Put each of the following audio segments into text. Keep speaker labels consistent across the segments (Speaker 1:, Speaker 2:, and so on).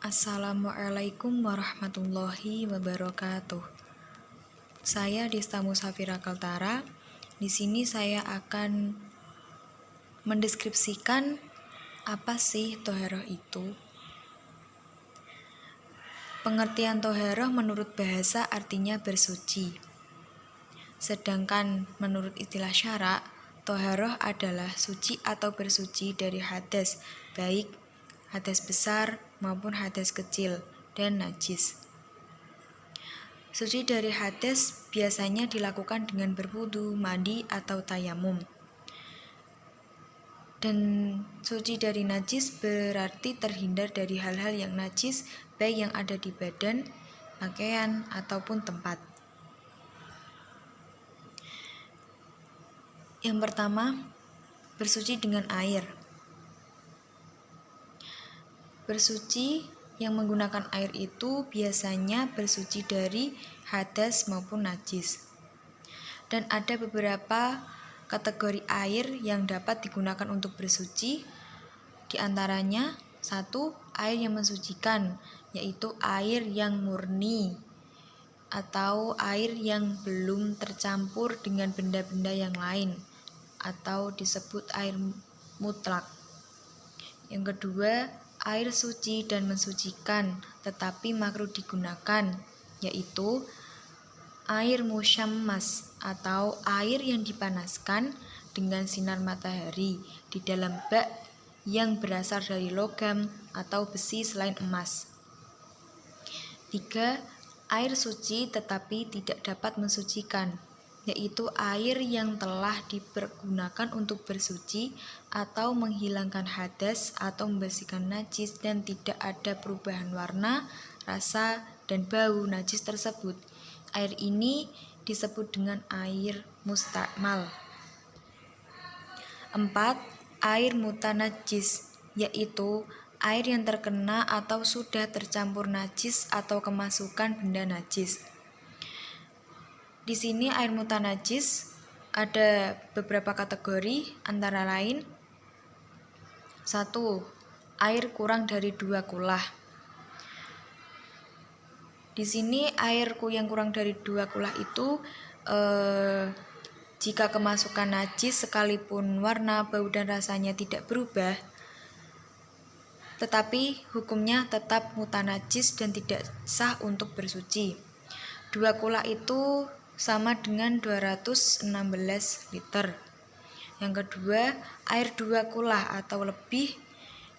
Speaker 1: Assalamualaikum warahmatullahi wabarakatuh. Saya Desta Musafira Kaltara. Di sini saya akan mendeskripsikan apa sih toharoh itu. Pengertian toharoh menurut bahasa artinya bersuci. Sedangkan menurut istilah syara, toharoh adalah suci atau bersuci dari hadas, baik hadas besar maupun hadas kecil dan najis. Suci dari hadas biasanya dilakukan dengan berwudu, mandi, atau tayamum. Dan suci dari najis berarti terhindar dari hal-hal yang najis, baik yang ada di badan, pakaian, ataupun tempat. Yang pertama, bersuci dengan air. Bersuci yang menggunakan air itu biasanya bersuci dari hadas maupun najis. Dan ada beberapa kategori air yang dapat digunakan untuk bersuci. Di antaranya, 1. Air yang mensucikan, yaitu air yang murni atau air yang belum tercampur dengan benda-benda yang lain atau disebut air mutlak. Yang kedua, air suci dan mensucikan tetapi makruh digunakan, yaitu air musyammas atau air yang dipanaskan dengan sinar matahari di dalam bak yang berasal dari logam atau besi selain emas. 3. Air suci tetapi tidak dapat mensucikan, yaitu air yang telah dipergunakan untuk bersuci atau menghilangkan hadas atau membersihkan najis dan tidak ada perubahan warna, rasa, dan bau najis tersebut. Air ini disebut dengan air mustakmal. 4. Air mutanajis, yaitu air yang terkena atau sudah tercampur najis atau kemasukan benda najis. Di sini air mutanajis ada beberapa kategori, antara lain 1. Air kurang dari 2 kulah. Di sini air yang kurang dari 2 kulah itu jika kemasukan najis sekalipun warna, bau, dan rasanya tidak berubah, tetapi hukumnya tetap mutanajis dan tidak sah untuk bersuci. 2 kulah itu sama dengan 216 liter. Yang kedua, air 2 kulah atau lebih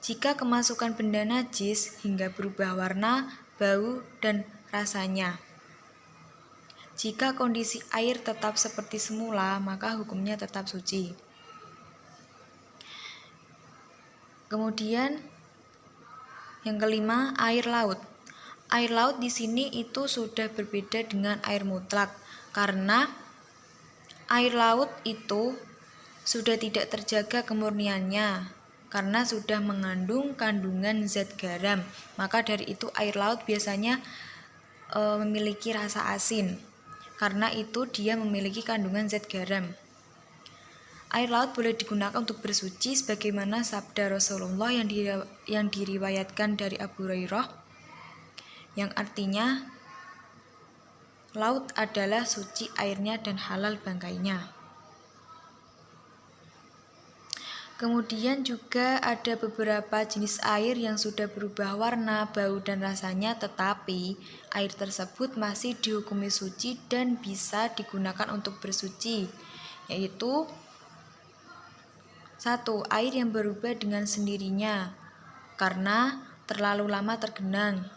Speaker 1: jika kemasukan benda najis hingga berubah warna, bau, dan rasanya. Jika kondisi air tetap seperti semula, maka hukumnya tetap suci. Kemudian yang kelima, air laut. Air laut di sini itu sudah berbeda dengan air mutlak, karena air laut itu sudah tidak terjaga kemurniannya karena sudah mengandung kandungan zat garam. Maka dari itu air laut biasanya memiliki rasa asin, karena itu dia memiliki kandungan zat garam. Air laut boleh digunakan untuk bersuci sebagaimana sabda Rasulullah yang diriwayatkan dari Abu Hurairah, yang artinya laut adalah suci airnya dan halal bangkainya. Kemudian juga ada beberapa jenis air yang sudah berubah warna, bau, dan rasanya, tetapi air tersebut masih dihukumi suci dan bisa digunakan untuk bersuci, yaitu 1. Air yang berubah dengan sendirinya karena terlalu lama tergenang.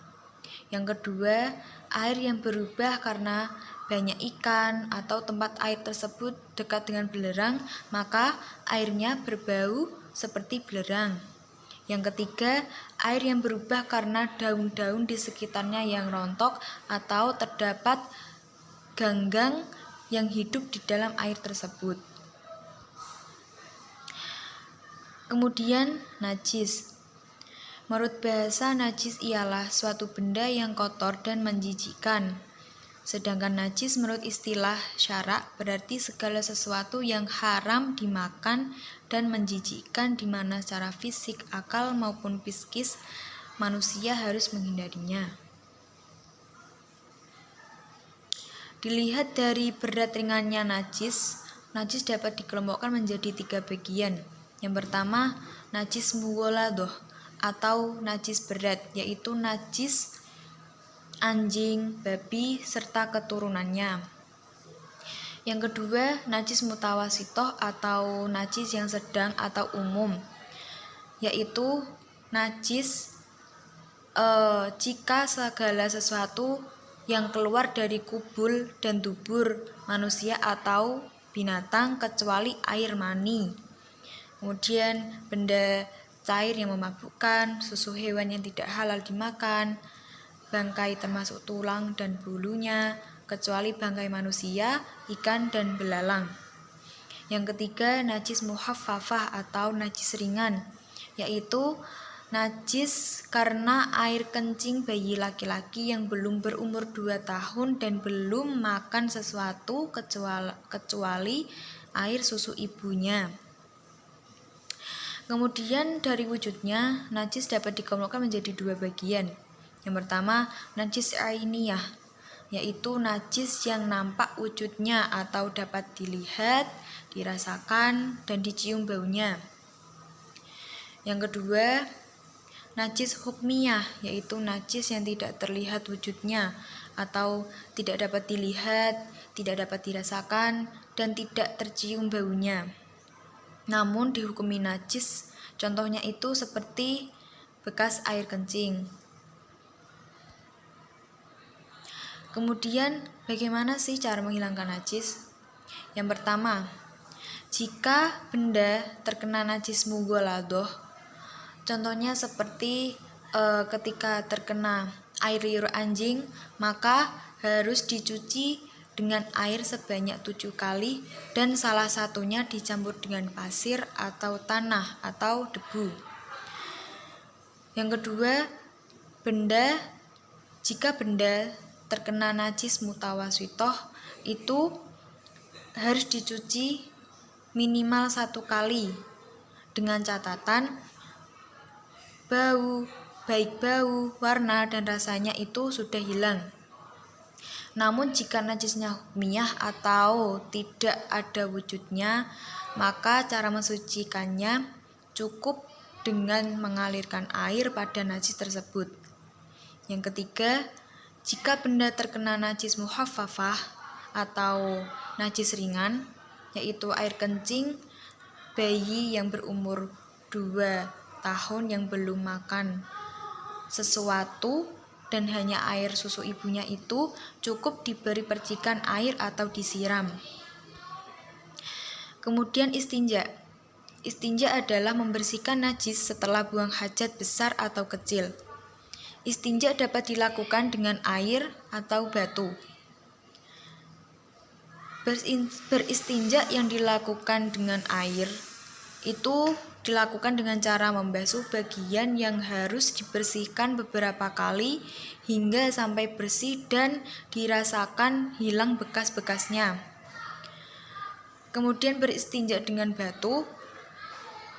Speaker 1: Yang kedua, air yang berubah karena banyak ikan atau tempat air tersebut dekat dengan belerang, maka airnya berbau seperti belerang. Yang ketiga, air yang berubah karena daun-daun di sekitarnya yang rontok atau terdapat ganggang yang hidup di dalam air tersebut. Kemudian, najis. Menurut bahasa, najis ialah suatu benda yang kotor dan menjijikkan. Sedangkan najis menurut istilah syara berarti segala sesuatu yang haram dimakan dan menjijikkan di mana secara fisik, akal maupun psikis manusia harus menghindarinya. Dilihat dari berat ringannya najis dapat dikelompokkan menjadi 3 bagian. Yang pertama, najis mughaladoh atau najis berat, yaitu najis anjing, babi, serta keturunannya. Yang kedua, najis mutawasitoh atau najis yang sedang atau umum, yaitu najis jika segala sesuatu yang keluar dari kubul dan dubur manusia atau binatang kecuali air mani. Kemudian benda cair yang memabukkan, susu hewan yang tidak halal dimakan, bangkai termasuk tulang dan bulunya, kecuali bangkai manusia, ikan, dan belalang. Yang ketiga, najis muhaffafah atau najis ringan, yaitu najis karena air kencing bayi laki-laki yang belum berumur 2 tahun dan belum makan sesuatu kecuali air susu ibunya. Kemudian dari wujudnya, najis dapat dikelompokkan menjadi 2 bagian. Yang pertama, najis ainiyah, yaitu najis yang nampak wujudnya atau dapat dilihat, dirasakan, dan dicium baunya. Yang kedua, najis hukmiyah, yaitu najis yang tidak terlihat wujudnya atau tidak dapat dilihat, tidak dapat dirasakan, dan tidak tercium baunya. Namun dihukumi najis, contohnya itu seperti bekas air kencing. Kemudian, bagaimana sih cara menghilangkan najis? Yang pertama, jika benda terkena najis mughaladoh, contohnya seperti ketika terkena air liur anjing, maka harus dicuci dengan air sebanyak 7 kali dan salah satunya dicampur dengan pasir atau tanah atau debu. Yang kedua, jika benda terkena najis mutawasitoh itu harus dicuci minimal 1 kali dengan catatan baik bau, warna, dan rasanya itu sudah hilang. Namun jika najisnya hukmiyah atau tidak ada wujudnya, maka cara mensucikannya cukup dengan mengalirkan air pada najis tersebut. Yang ketiga, jika benda terkena najis muhaffafah atau najis ringan, yaitu air kencing bayi yang berumur 2 tahun yang belum makan sesuatu dan hanya air susu ibunya itu cukup diberi percikan air atau disiram. Kemudian istinja. Istinja adalah membersihkan najis setelah buang hajat besar atau kecil. Istinja dapat dilakukan dengan air atau batu. Beristinja yang dilakukan dengan air itu dilakukan dengan cara membasuh bagian yang harus dibersihkan beberapa kali hingga sampai bersih dan dirasakan hilang bekas-bekasnya. Kemudian beristinja dengan batu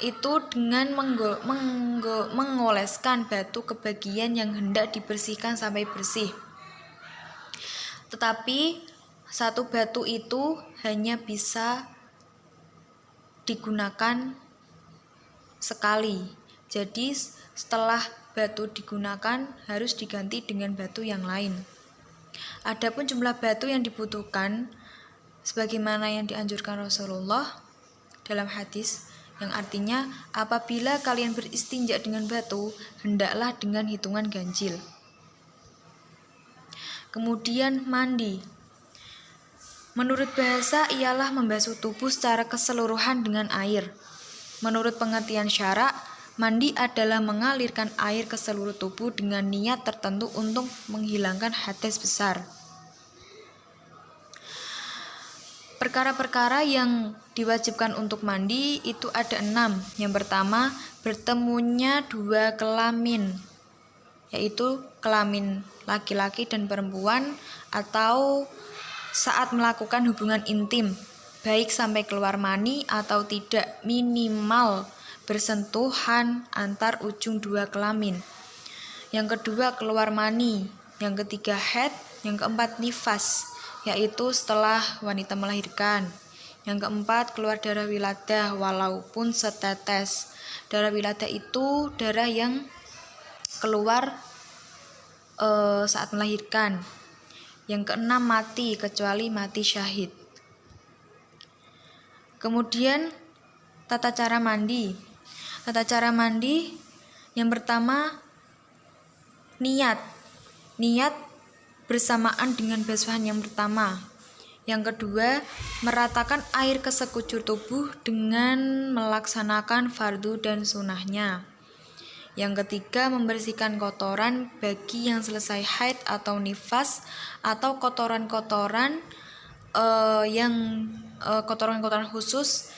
Speaker 1: itu dengan mengoleskan batu ke bagian yang hendak dibersihkan sampai bersih. Tetapi satu batu itu hanya bisa digunakan sekali. Jadi setelah batu digunakan harus diganti dengan batu yang lain. Adapun jumlah batu yang dibutuhkan sebagaimana yang dianjurkan Rasulullah dalam hadis, yang artinya apabila kalian beristinja dengan batu, hendaklah dengan hitungan ganjil. Kemudian mandi. Menurut bahasa ialah membasuh tubuh secara keseluruhan dengan air. Menurut pengertian syarak, mandi adalah mengalirkan air ke seluruh tubuh dengan niat tertentu untuk menghilangkan hadas besar. Perkara-perkara yang diwajibkan untuk mandi itu ada 6. Yang pertama, bertemunya 2 kelamin, yaitu kelamin laki-laki dan perempuan, atau saat melakukan hubungan intim, baik sampai keluar mani atau tidak, minimal bersentuhan antar ujung 2 kelamin. Yang kedua keluar mani. Yang ketiga haid. Yang keempat nifas, yaitu setelah wanita melahirkan. Yang keempat keluar darah wiladah walaupun setetes. Darah wiladah itu darah yang keluar saat melahirkan. Yang keenam mati kecuali mati syahid. Kemudian tata cara mandi. Tata cara mandi yang pertama niat bersamaan dengan basuhan yang pertama. Yang kedua, meratakan air ke sekujur tubuh dengan melaksanakan fardu dan sunnahnya. Yang ketiga, membersihkan kotoran bagi yang selesai haid atau nifas, atau kotoran-kotoran kotoran-kotoran khusus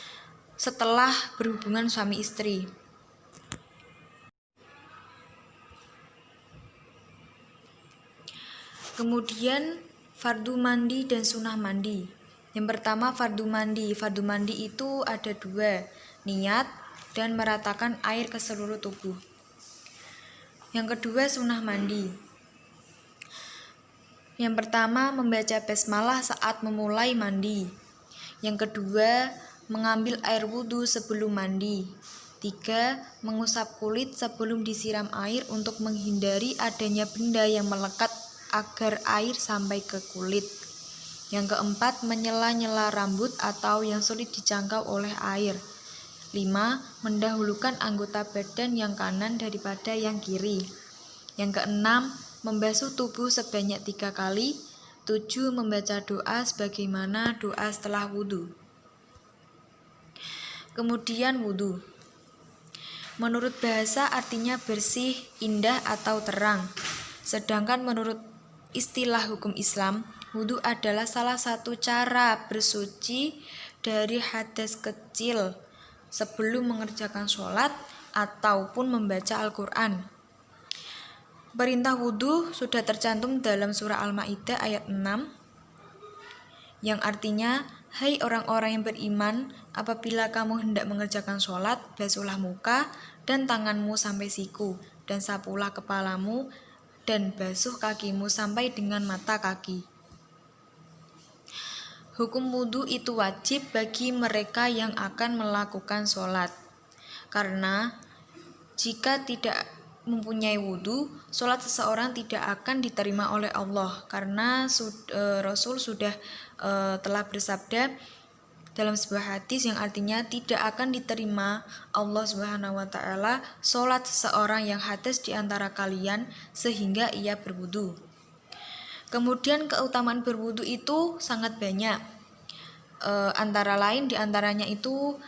Speaker 1: setelah berhubungan suami istri. Kemudian fardu mandi dan sunnah mandi. Yang pertama fardu mandi. Fardu mandi itu ada dua, niat dan meratakan air ke seluruh tubuh. Yang kedua sunnah mandi. Yang pertama membaca basmalah saat memulai mandi. Yang kedua mengambil air wudhu sebelum mandi. 3. Mengusap kulit sebelum disiram air untuk menghindari adanya benda yang melekat agar air sampai ke kulit. Yang keempat, menyela-nyela rambut atau yang sulit dijangkau oleh air. 5. Mendahulukan anggota badan yang kanan daripada yang kiri. Yang keenam, membasuh tubuh sebanyak 3 kali. 7. Membaca doa sebagaimana doa setelah wudhu. Kemudian wudhu. Menurut bahasa artinya bersih, indah atau terang. Sedangkan menurut istilah hukum Islam, wudhu adalah salah satu cara bersuci dari hadas kecil sebelum mengerjakan sholat ataupun membaca Al-Quran. Perintah wudhu sudah tercantum dalam surah Al-Ma'idah ayat 6 yang artinya, hai orang-orang yang beriman, apabila kamu hendak mengerjakan sholat, basuhlah muka dan tanganmu sampai siku, dan sapulah kepalamu, dan basuh kakimu sampai dengan mata kaki. Hukum wudhu itu wajib bagi mereka yang akan melakukan sholat. Karena jika tidak mempunyai wudhu, sholat seseorang tidak akan diterima oleh Allah. Karena Rasul sudah telah bersabda dalam sebuah hadis yang artinya tidak akan diterima Allah Subhanahu wa taala salat seseorang yang hadas di antara kalian sehingga ia berwudu. Kemudian keutamaan berwudu itu sangat banyak. Antara lain di antaranya itu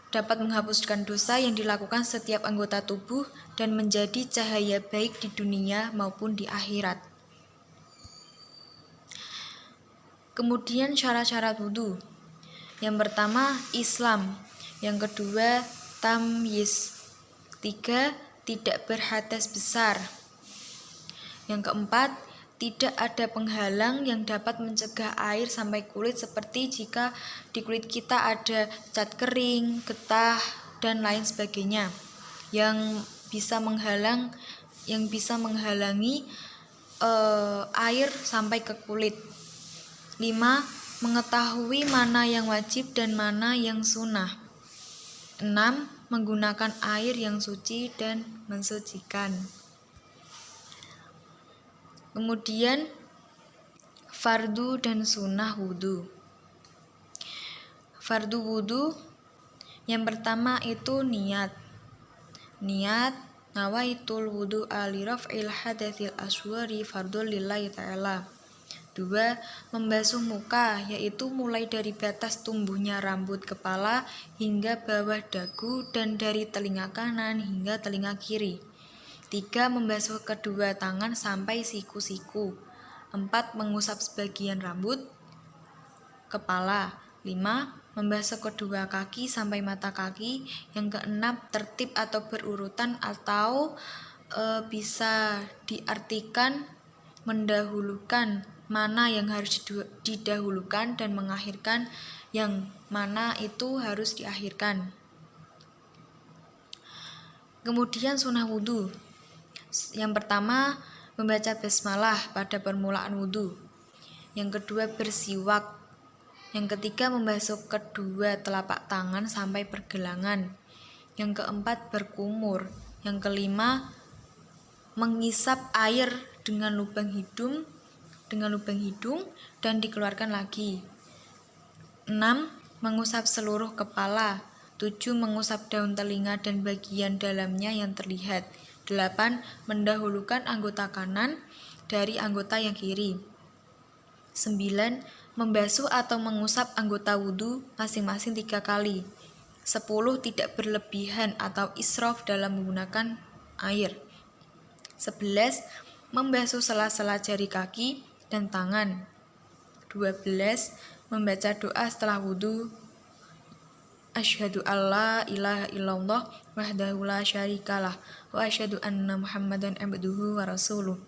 Speaker 1: dapat menghapuskan dosa yang dilakukan setiap anggota tubuh dan menjadi cahaya baik di dunia maupun di akhirat. Kemudian syarat-syarat wudu. Yang pertama Islam, yang kedua tamyiz, 3 tidak berhadas besar, yang keempat tidak ada penghalang yang dapat mencegah air sampai kulit seperti jika di kulit kita ada cat kering, getah dan lain sebagainya yang bisa menghalangi air sampai ke kulit. 5. Mengetahui mana yang wajib dan mana yang sunnah. 6. Menggunakan air yang suci dan mensucikan. Kemudian fardu dan sunnah wudhu. Fardu wudhu yang pertama itu niat. Nawaitul wudhu li raf'il hadatsil aswari fardul lillahi ta'ala. 2. Membasuh muka, yaitu mulai dari batas tumbuhnya rambut kepala hingga bawah dagu dan dari telinga kanan hingga telinga kiri. 3. Membasuh kedua tangan sampai siku-siku. 4. Mengusap sebagian rambut kepala. 5. Membasuh kedua kaki sampai mata kaki. Yang keenam, tertib atau berurutan atau bisa diartikan mendahulukan mana yang harus didahulukan dan mengakhirkan yang mana itu harus diakhirkan. Kemudian sunnah wudhu. Yang pertama, membaca basmalah pada permulaan wudhu. Yang kedua, bersiwak. Yang ketiga, membasuh kedua telapak tangan sampai pergelangan. Yang keempat, berkumur. Yang kelima, mengisap air dengan lubang hidung dan dikeluarkan lagi. 6. Mengusap seluruh kepala. 7. Mengusap daun telinga dan bagian dalamnya yang terlihat. 8. Mendahulukan anggota kanan dari anggota yang kiri. 9. Membasuh atau mengusap anggota wudhu masing-masing 3 kali. 10. Tidak berlebihan atau israf dalam menggunakan air. 11. Membasuh sela-sela jari kaki dan tangan. 12. Membaca doa setelah wudhu. Asyhadu alla ilaha illallah wahdahu la syarikalah wa asyhadu anna Muhammadan abduhu wa rasuluh.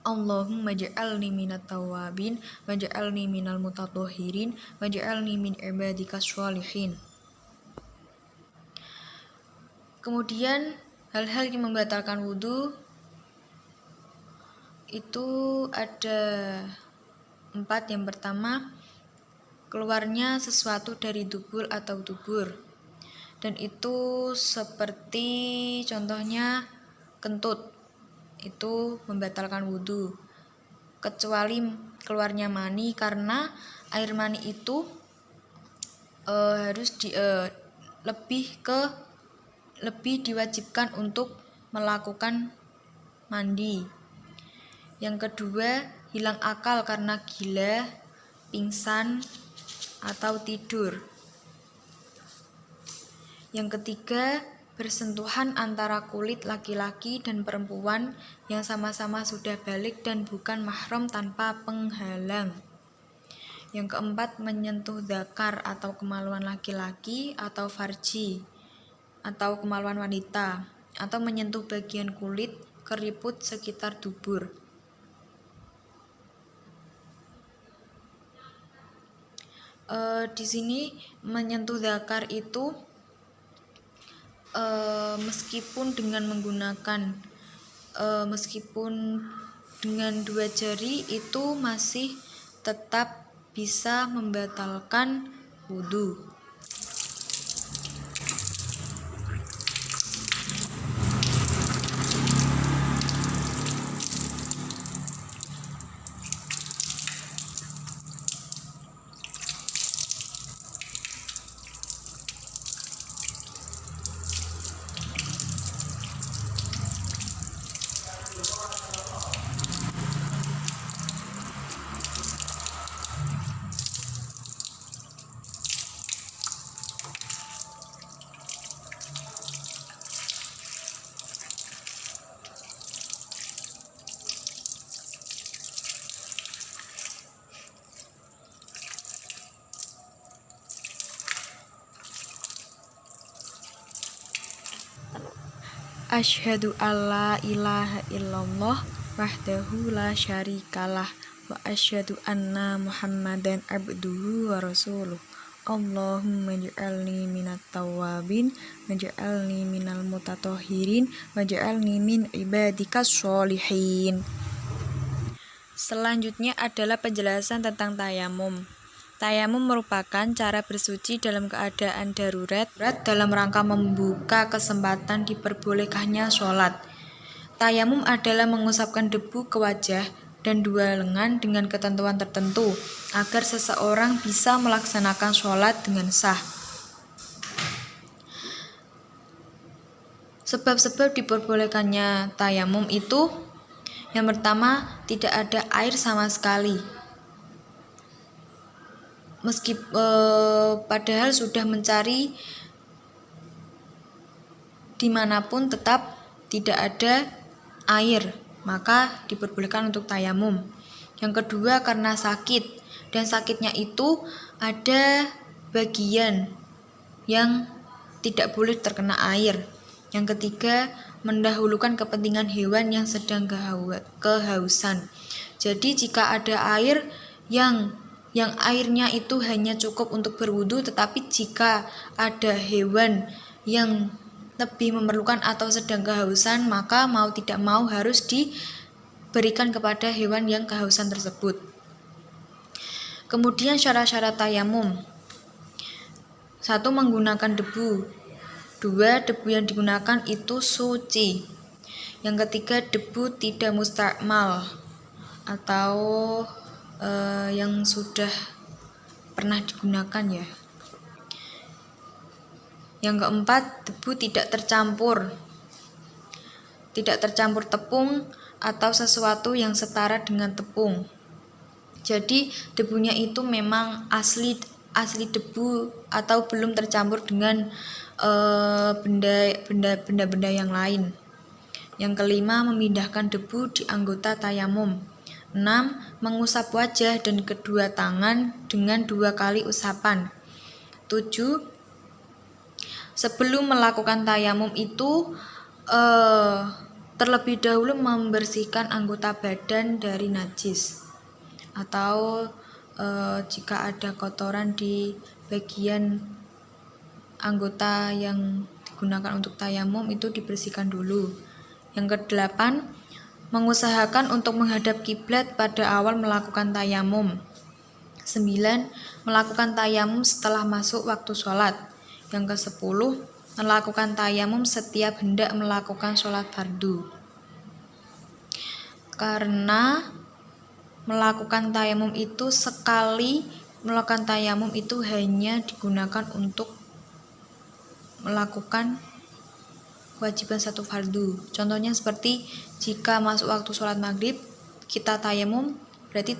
Speaker 1: Allahumma ja'alni minat tawabin wa ja'alni minal mutatahhirin wa ja'alni min ibadikas sholihin. Kemudian hal-hal yang membatalkan wudhu itu ada 4. Yang pertama, keluarnya sesuatu dari dubur atau dubur, dan itu seperti contohnya kentut, itu membatalkan wudhu, kecuali keluarnya mani, karena air mani itu harus lebih diwajibkan untuk melakukan mandi. Yang kedua, hilang akal karena gila, pingsan, atau tidur. Yang ketiga, bersentuhan antara kulit laki-laki dan perempuan yang sama-sama sudah balik dan bukan mahram tanpa penghalang. Yang keempat, menyentuh dzakar atau kemaluan laki-laki atau farji atau kemaluan wanita, atau menyentuh bagian kulit keriput sekitar dubur. Di sini menyentuh dzakar itu meskipun dengan 2 jari itu masih tetap bisa membatalkan wudhu. Asyhadu alla ilaha illallah wahdahu la syarikalah wa asyhadu anna Muhammadan abduhu wa rasuluh. Allahumma ja'alni minat tawabin wa ja'alni minal mutatahhirin wa ja'alni min ibadikas sholihin. Selanjutnya adalah penjelasan tentang tayamum. Tayamum merupakan cara bersuci dalam keadaan darurat dalam rangka membuka kesempatan diperbolehkannya sholat. Tayamum adalah mengusapkan debu ke wajah dan 2 lengan dengan ketentuan tertentu agar seseorang bisa melaksanakan sholat dengan sah. Sebab-sebab diperbolehkannya tayamum itu, yang pertama, tidak ada air sama sekali. Padahal sudah mencari dimanapun tetap tidak ada air, maka diperbolehkan untuk tayamum. Yang kedua, karena sakit, dan sakitnya itu ada bagian yang tidak boleh terkena air. Yang ketiga, mendahulukan kepentingan hewan yang sedang kehausan. Jadi jika ada air yang airnya itu hanya cukup untuk berwudu, tetapi jika ada hewan yang lebih memerlukan atau sedang kehausan, maka mau tidak mau harus diberikan kepada hewan yang kehausan tersebut. Kemudian syarat-syarat tayamum. 1. Menggunakan debu. 2. Debu yang digunakan itu suci. Yang ketiga, debu tidak mustakmal atau yang sudah pernah digunakan ya. Yang keempat, debu tidak tercampur tepung atau sesuatu yang setara dengan tepung. Jadi debunya itu memang asli debu atau belum tercampur dengan benda-benda yang lain. Yang kelima, memindahkan debu di anggota tayamum. 6. Mengusap wajah dan kedua tangan dengan 2 kali usapan. 7. Sebelum melakukan tayamum itu terlebih dahulu membersihkan anggota badan dari najis, atau jika ada kotoran di bagian anggota yang digunakan untuk tayamum itu dibersihkan dulu. Yang kedelapan, mengusahakan untuk menghadap kiblat pada awal melakukan tayamum. 9. Melakukan tayamum setelah masuk waktu sholat. Yang ke-10, melakukan tayamum setiap hendak melakukan sholat fardu. Karena melakukan tayamum itu sekali melakukan tayamum itu hanya digunakan untuk melakukan kewajiban satu fardu. Contohnya seperti jika masuk waktu sholat maghrib kita tayamum, berarti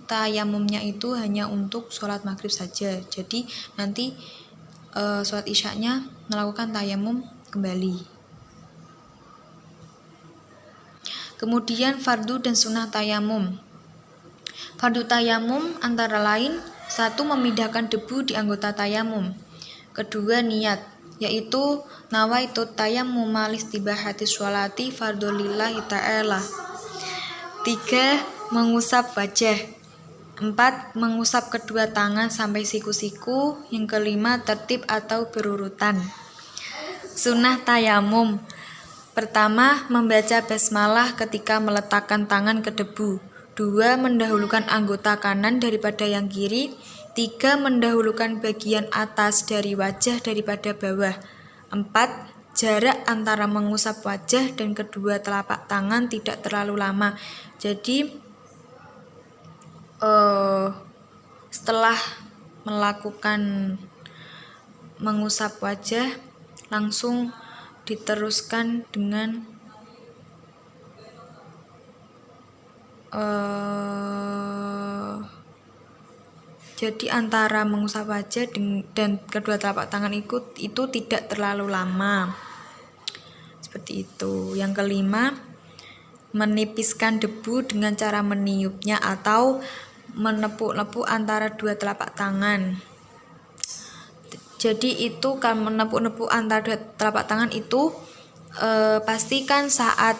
Speaker 1: tayamumnya itu hanya untuk sholat maghrib saja. Jadi nanti sholat isyaknya melakukan tayamum kembali. Kemudian fardu dan sunnah tayamum. Fardu tayamum antara lain: 1. Memindahkan debu di anggota tayamum. 2. Niat, yaitu nawaitu tayammum listibahati sholati fardholillahi ta'ala. 3. Mengusap wajah. 4. Mengusap kedua tangan sampai siku-siku. Yang kelima, tertib atau berurutan. Sunnah tayamum. Pertama, membaca basmalah ketika meletakkan tangan ke debu. 2. Mendahulukan anggota kanan daripada yang kiri. 3. Mendahulukan bagian atas dari wajah daripada bawah. 4. Jarak antara mengusap wajah dan kedua telapak tangan tidak terlalu lama. Jadi setelah melakukan mengusap wajah langsung diteruskan dengan jadi antara mengusap wajah dan kedua telapak tangan itu tidak terlalu lama. Seperti itu. Yang kelima, menipiskan debu dengan cara meniupnya atau menepuk-nepuk antara dua telapak tangan. Jadi itu kan menepuk-nepuk antara dua telapak tangan itu pastikan saat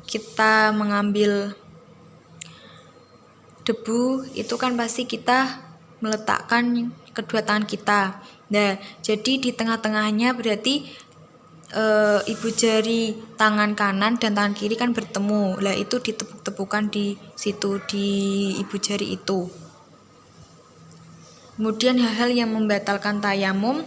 Speaker 1: kita mengambil debu itu kan pasti kita meletakkan kedua tangan kita. Nah, jadi di tengah-tengahnya berarti ibu jari tangan kanan dan tangan kiri kan bertemu. Lah itu ditepuk-tepukan di situ di ibu jari itu. Kemudian hal-hal yang membatalkan tayamum.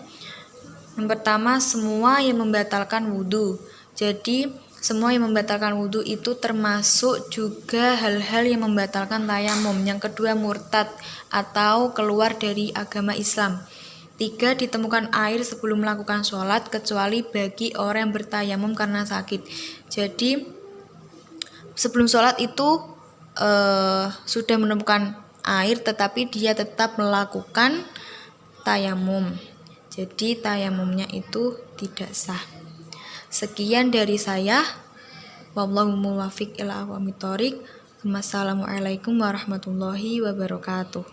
Speaker 1: Yang pertama, semua yang membatalkan wudhu. Jadi semua yang membatalkan wudhu itu termasuk juga hal-hal yang membatalkan tayamum. Yang kedua, murtad atau keluar dari agama Islam. 3. Ditemukan air sebelum melakukan sholat kecuali bagi orang yang bertayamum karena sakit. Jadi sebelum sholat itu sudah menemukan air tetapi dia tetap melakukan tayamum. Jadi tayamumnya itu tidak sah. Sekian dari saya. Wallahu muwaffiq ila aqwamit thoriq. Wassalamualaikum warahmatullahi wabarakatuh.